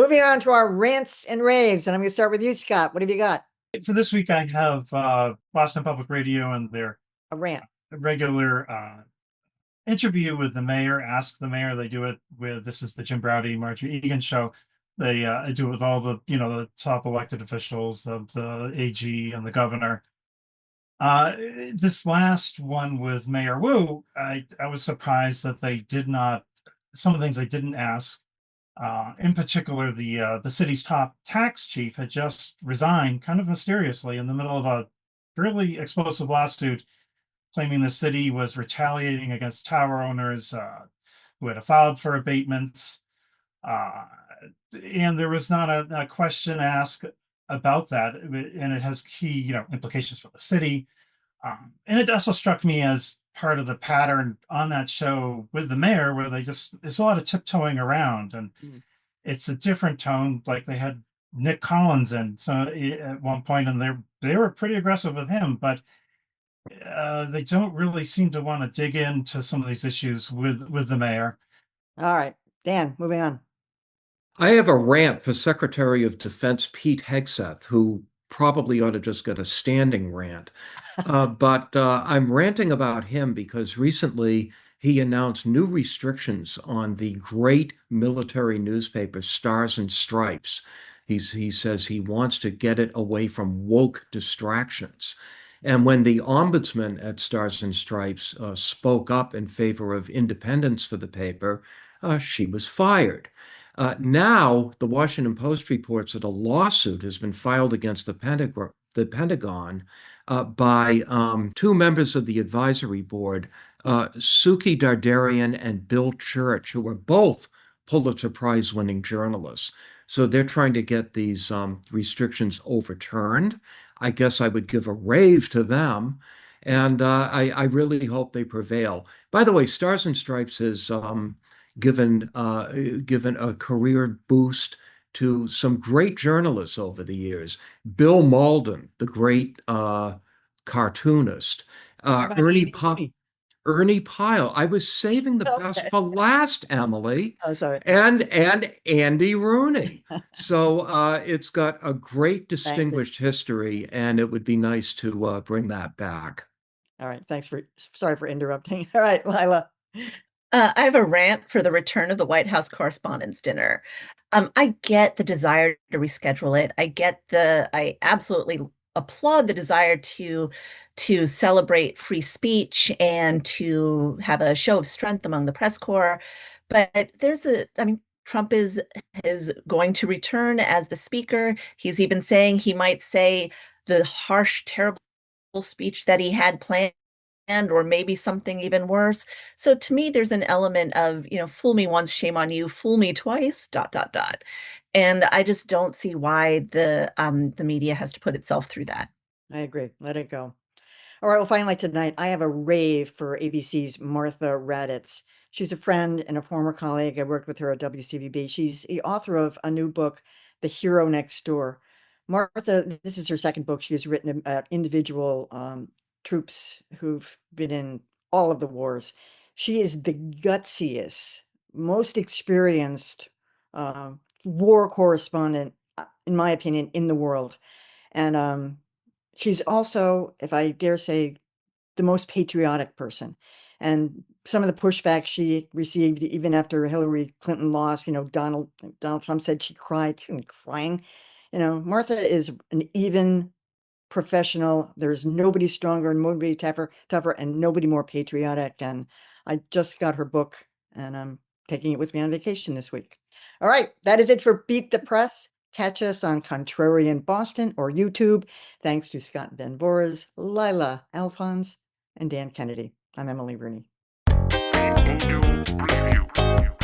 Moving on to our rants and raves, and I'm going to start with you, Scott. What have you got? For this week, I have Boston Public Radio and their A rant. regular interview with the mayor. Ask the mayor. They do it with this is the Jim Browdy, Marjorie Egan show. They do it with all the top elected officials, the AG and the governor. This last one with Mayor Wu, I was surprised that they did not. Some of the things they didn't ask. In particular, the city's top tax chief had just resigned kind of mysteriously in the middle of a really explosive lawsuit claiming the city was retaliating against tower owners who had filed for abatements. Uh, and there was not a question asked about that. And it has key, implications for the city. And it also struck me as part of the pattern on that show with the mayor where there's a lot of tiptoeing around and it's a different tone. Like they had Nick Collins in so at one point and they were pretty aggressive with him, but they don't really seem to want to dig into some of these issues with the mayor. All right, Dan, moving on. I have a rant for Secretary of Defense Pete Hegseth, who probably ought to just get a standing rant. But I'm ranting about him because recently he announced new restrictions on the great military newspaper Stars and Stripes. He says he wants to get it away from woke distractions. And when the ombudsman at Stars and Stripes spoke up in favor of independence for the paper, she was fired. Now, the Washington Post reports that a lawsuit has been filed against the Pentagon by two members of the advisory board, Suki Dardarian and Bill Church, who are both Pulitzer Prize-winning journalists. So they're trying to get these restrictions overturned. I guess I would give a rave to them. And I really hope they prevail. By the way, Stars and Stripes has given a career boost to some great journalists over the years. Bill Malden, the great cartoonist. Ernie Pyle. I was saving the best for last, Emily. Oh, sorry. And Andy Rooney. So it's got a great distinguished history, and it would be nice to bring that back. All right, sorry for interrupting. All right, Lila. I have a rant for the return of the White House Correspondents Dinner. I get the desire to reschedule it. I absolutely applaud the desire to celebrate free speech and to have a show of strength among the press corps. But Trump is going to return as the speaker. He's even saying he might say the harsh, terrible speech that he had planned, or maybe something even worse. So to me, there's an element of, fool me once, shame on you, fool me twice, ... And I just don't see why the media has to put itself through that. I agree. Let it go. All right, well, finally tonight, I have a rave for ABC's Martha Raddatz. She's a friend and a former colleague. I worked with her at WCVB. She's the author of a new book, The Hero Next Door. Martha, this is her second book. She has written about individual troops who've been in all of the wars. She is the gutsiest, most experienced war correspondent, in my opinion, in the world. And she's also, if I dare say, the most patriotic person. And some of the pushback she received, even after Hillary Clinton lost, Donald Trump said she cried. She wasn't crying. Martha is an even professional. There's nobody stronger and nobody tougher, and nobody more patriotic. And I just got her book, and I'm taking it with me on vacation this week. All right, that is it for Beat the Press. Catch us on Contrarian Boston or YouTube. Thanks to Scott Van Voorhis, Lila Alphonse, and Dan Kennedy. I'm Emily Rooney. The Audio Preview.